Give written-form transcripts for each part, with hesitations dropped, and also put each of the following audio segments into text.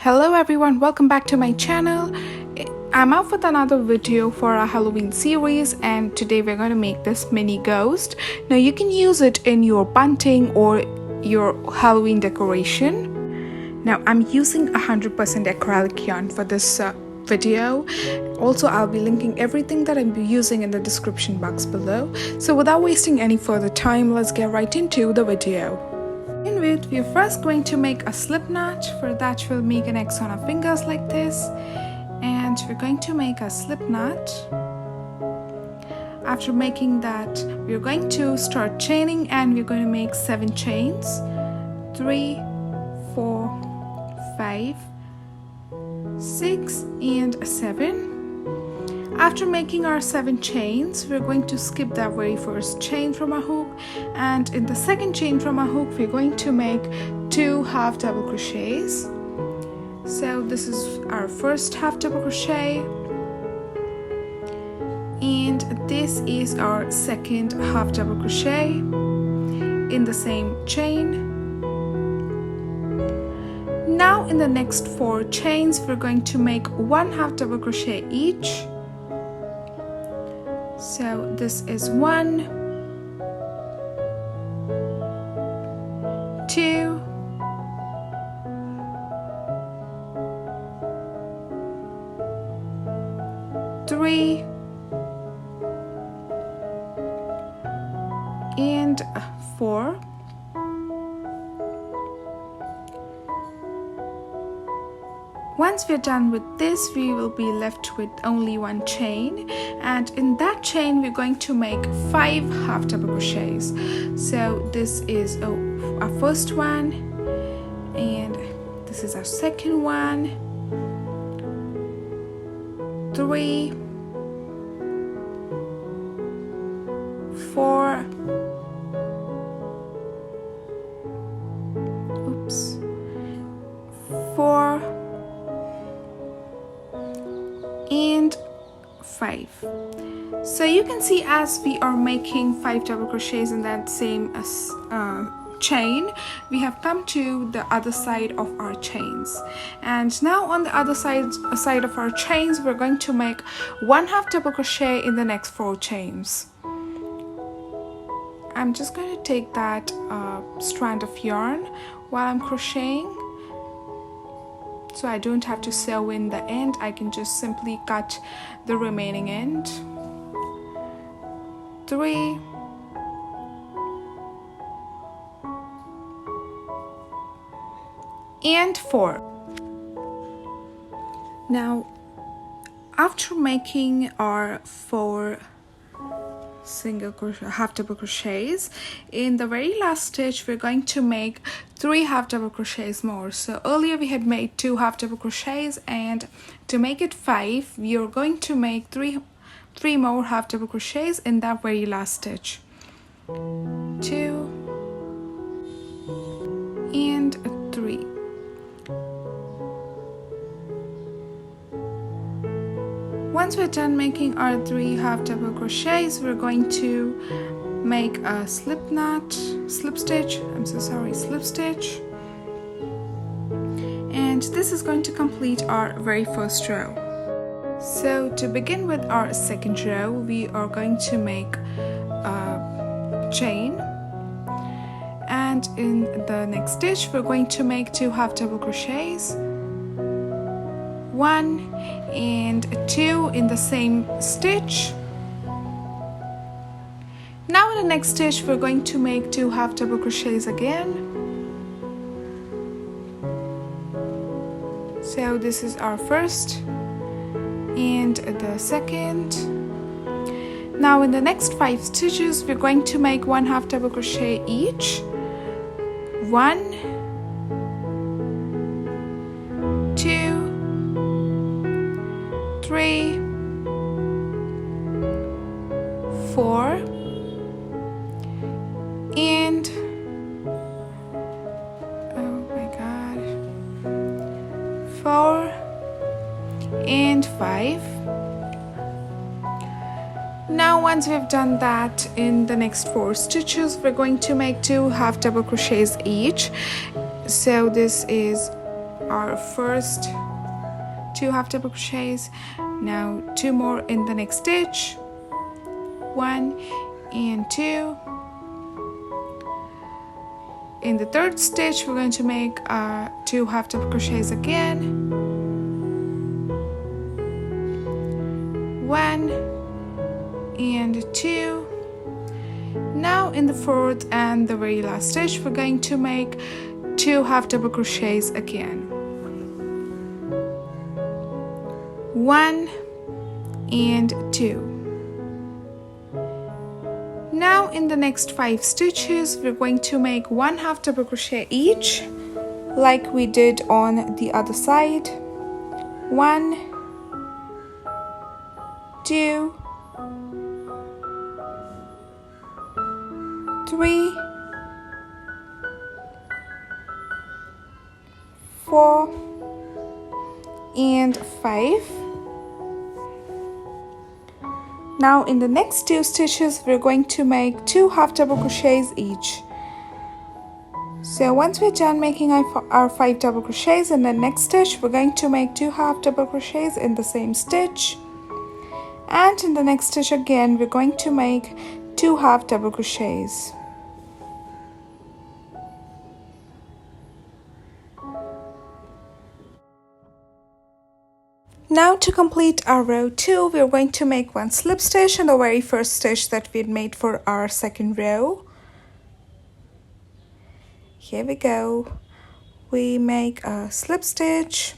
Hello everyone, welcome back to my channel. I'm out with another video for our Halloween series, and today we're going to make this mini ghost. Now you can use it in your bunting or your Halloween decoration. Now I'm using 100% acrylic yarn for this video. Also, I'll be linking everything that I'm using in the description box below. So without wasting any further time, let's get right into the video. We're first going to make a slip knot. For that, we'll make an X on our fingers like this, and we're going to make a slip knot. After making that, we're going to start chaining, and we're going to make 7 chains. 3, 4, 5, 6, and 7. After making our 7 chains, we're going to skip that very first chain from our hook, and in the second chain from our hook, we're going to make 2 half double crochets. So this is our first half double crochet, and this is our second half double crochet in the same chain. Now in the next 4 chains, we're going to make 1 half double crochet each. So this is 1, 2, 3, and 4. Once we're done with this, we will be left with only 1 chain, and in that chain we're going to make 5 half double crochets. So this is our first one, and this is our second one, 3, 4, 4, and 5. So you can see, as we are making 5 double crochets in that same chain, we have come to the other side of our chains, and now on the other side of our chains, we're going to make 1 half double crochet in the next 4 chains. I'm just going to take that strand of yarn while I'm crocheting, so I don't have to sew in the end. I can just simply cut the remaining end. 3, and 4. Now after making our 4 single crochet half double crochets, in the very last stitch we're going to make 3 half double crochets more. So earlier we had made 2 half double crochets, and to make it 5, we are going to make 3 more half double crochets in that very last stitch. 2 and 3. Once we're done making our 3 half double crochets, we're going to make a slip stitch, and this is going to complete our very first row. So to begin with our second row, we are going to make a chain, and in the next stitch we're going to make 2 half double crochets, 1 and 2 in the same stitch. Now in the next stitch we're going to make 2 half double crochets again. So this is our first and the second. Now in the next 5 stitches we're going to make 1 half double crochet each. 1, 2, 3, 4, and 4 and 5. Now once we've done that, in the next 4 stitches we're going to make 2 half double crochets each. So this is our first 2 half double crochets. Now 2 more in the next stitch, 1 and 2. In the third stitch, we're going to make 2 half double crochets again, 1 and 2. Now in the fourth and the very last stitch, we're going to make 2 half double crochets again, 1 and 2. Now in the next 5 stitches, we're going to make 1 half double crochet each, like we did on the other side. 1, 2, 3, 4, and 5. Now in the next 2 stitches, we're going to make 2 half double crochets each. So once we're done making our 5 double crochets in the next stitch, we're going to make 2 half double crochets in the same stitch. And in the next stitch again, we're going to make 2 half double crochets. Now to complete our row 2, we're going to make 1 slip stitch in the very first stitch that we had made for our second row. Here we go. We make a slip stitch,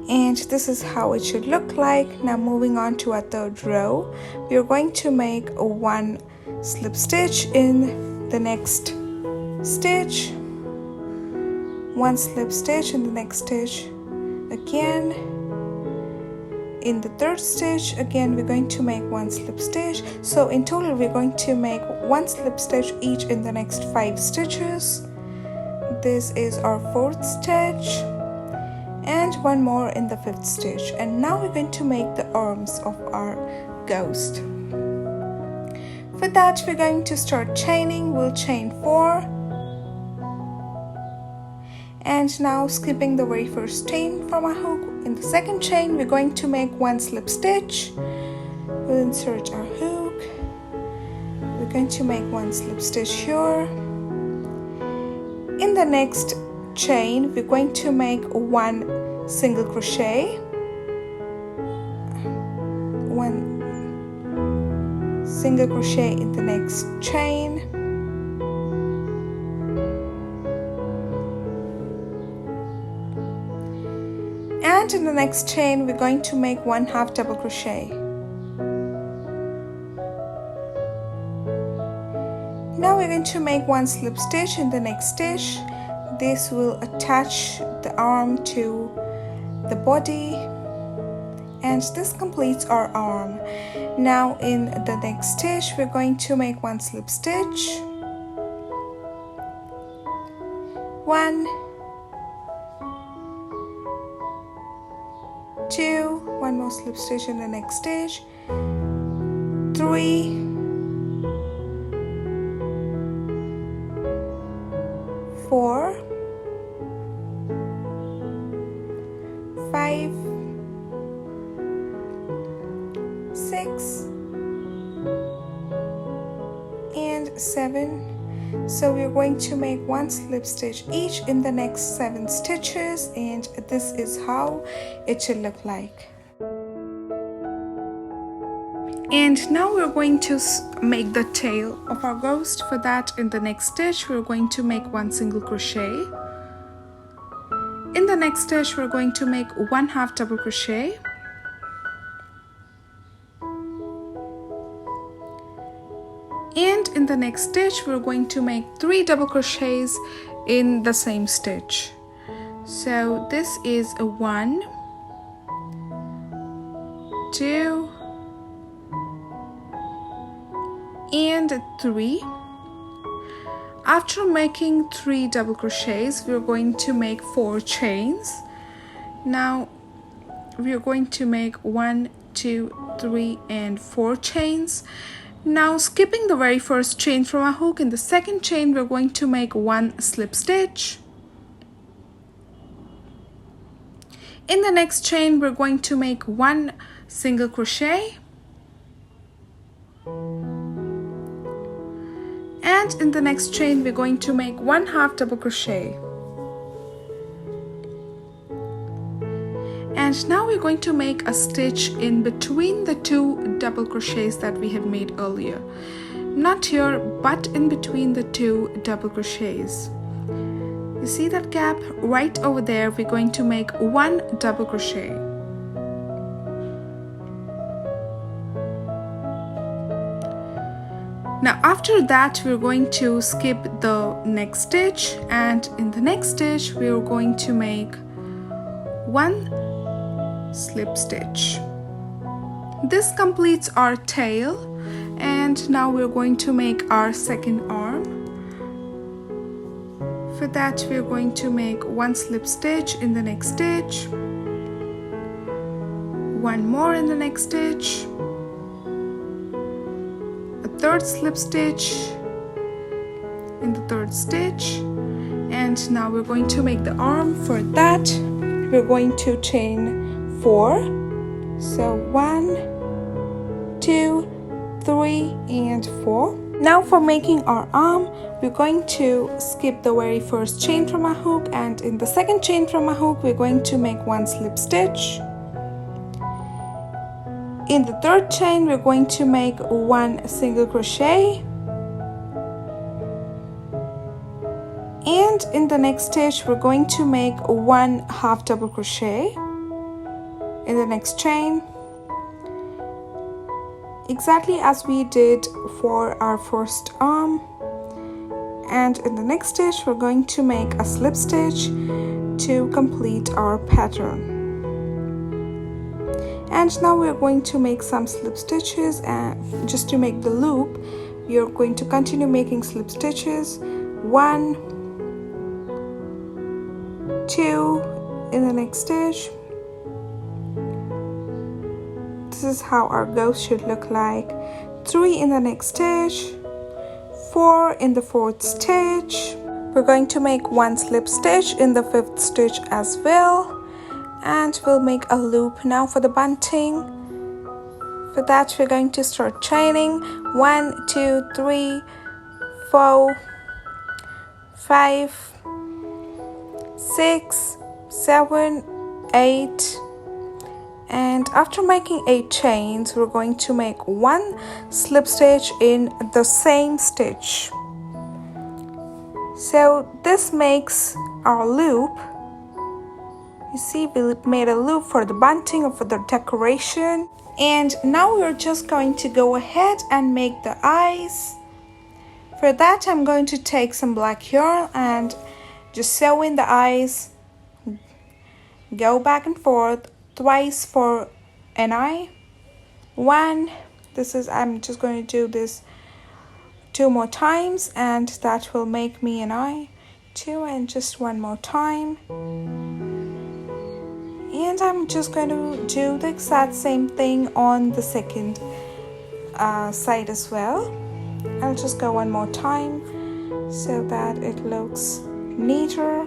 and this is how it should look like. Now moving on to our third row, we are going to make 1 slip stitch in the next stitch, 1 slip stitch in the next stitch. Again, in the third stitch, again we're going to make 1 slip stitch. So in total we're going to make 1 slip stitch each in the next 5 stitches. This is our 4th stitch, and 1 more in the 5th stitch. And now we're going to make the arms of our ghost. For that, we're going to start chaining. We'll chain 4. And now skipping the very first chain from our hook, in the second chain we're going to make 1 slip stitch. We'll insert our hook. We're going to make 1 slip stitch here. In the next chain we're going to make 1 single crochet, 1 single crochet in the next chain, and in the next chain we're going to make 1 half double crochet. Now we're going to make 1 slip stitch in the next stitch. This will attach the arm to the body, and this completes our arm. Now in the next stitch we're going to make 1 slip stitch, 1, 2, 1 more slip stitch in the next stitch, 3, 4, 5, 6, and 7. So we're going to make 1 slip stitch each in the next 7 stitches, and this is how it should look like. And now we're going to make the tail of our ghost. For that, in the next stitch we're going to make 1 single crochet. In the next stitch we're going to make 1 half double crochet, and in the next stitch we're going to make 3 double crochets in the same stitch. So this is a 1, 2, and 3. After making 3 double crochets, we're going to make 4 chains. Now we're going to make 1, 2, 3, and 4 chains. Now skipping the very first chain from our hook, in the second chain we're going to make 1 slip stitch, In the next chain, we're going to make 1 single crochet. And in the next chain, we're going to make 1 half double crochet. And now we're going to make a stitch in between the 2 double crochets that we have made earlier. Not here, but in between the 2 double crochets. You see that gap? Right over there, we're going to make 1 double crochet. Now after that, we're going to skip the next stitch, and in the next stitch, we're going to make 1 slip stitch. This completes our tail, and now we're going to make our second arm. For that, we're going to make 1 slip stitch in the next stitch, 1 more in the next stitch, a 3rd slip stitch in the 3rd stitch, and now we're going to make the arm. For that, we're going to chain 4. So 1, 2, 3, and 4. Now for making our arm, we're going to skip the very first chain from our hook, and in the second chain from our hook, we're going to make 1 slip stitch. In the 3rd chain, we're going to make 1 single crochet. And in the next stitch, we're going to make 1 half double crochet in the next chain, exactly as we did for our first arm. And in the next stitch, we're going to make a slip stitch to complete our pattern. And now we're going to make some slip stitches, and just to make the loop, we are going to continue making slip stitches. 1, 2 in the next stitch. This is how our ghost should look like. 3 in the next stitch, 4 in the 4th stitch. We're going to make 1 slip stitch in the 5th stitch as well, and we'll make a loop now for the bunting. For that, we're going to start chaining 1, 2, 3, 4, 5, 6, 7, 8. And after making 8 chains, we're going to make 1 slip stitch in the same stitch. So this makes our loop. You see, we made a loop for the bunting or for the decoration. And now we're just going to go ahead and make the eyes. For that, I'm going to take some black yarn and just sew in the eyes. Go back and forth twice for an eye. 1, I'm just going to do this 2 more times, and that will make me an eye. 2, and just 1 more time. And I'm just going to do the exact same thing on the second side as well. I'll just go 1 more time so that it looks neater.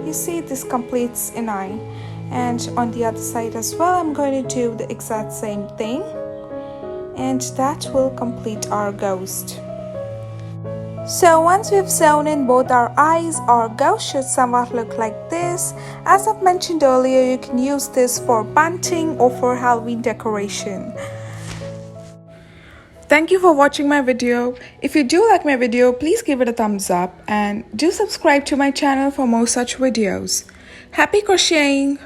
You see, this completes an eye, and on the other side as well, I'm going to do the exact same thing, and that will complete our ghost. So once we've sewn in both our eyes, our ghost should somewhat look like this. As I've mentioned earlier, you can use this for bunting or for Halloween decoration. Thank you for watching my video. If you do like my video, please give it a thumbs up and do subscribe to my channel for more such videos. Happy crocheting!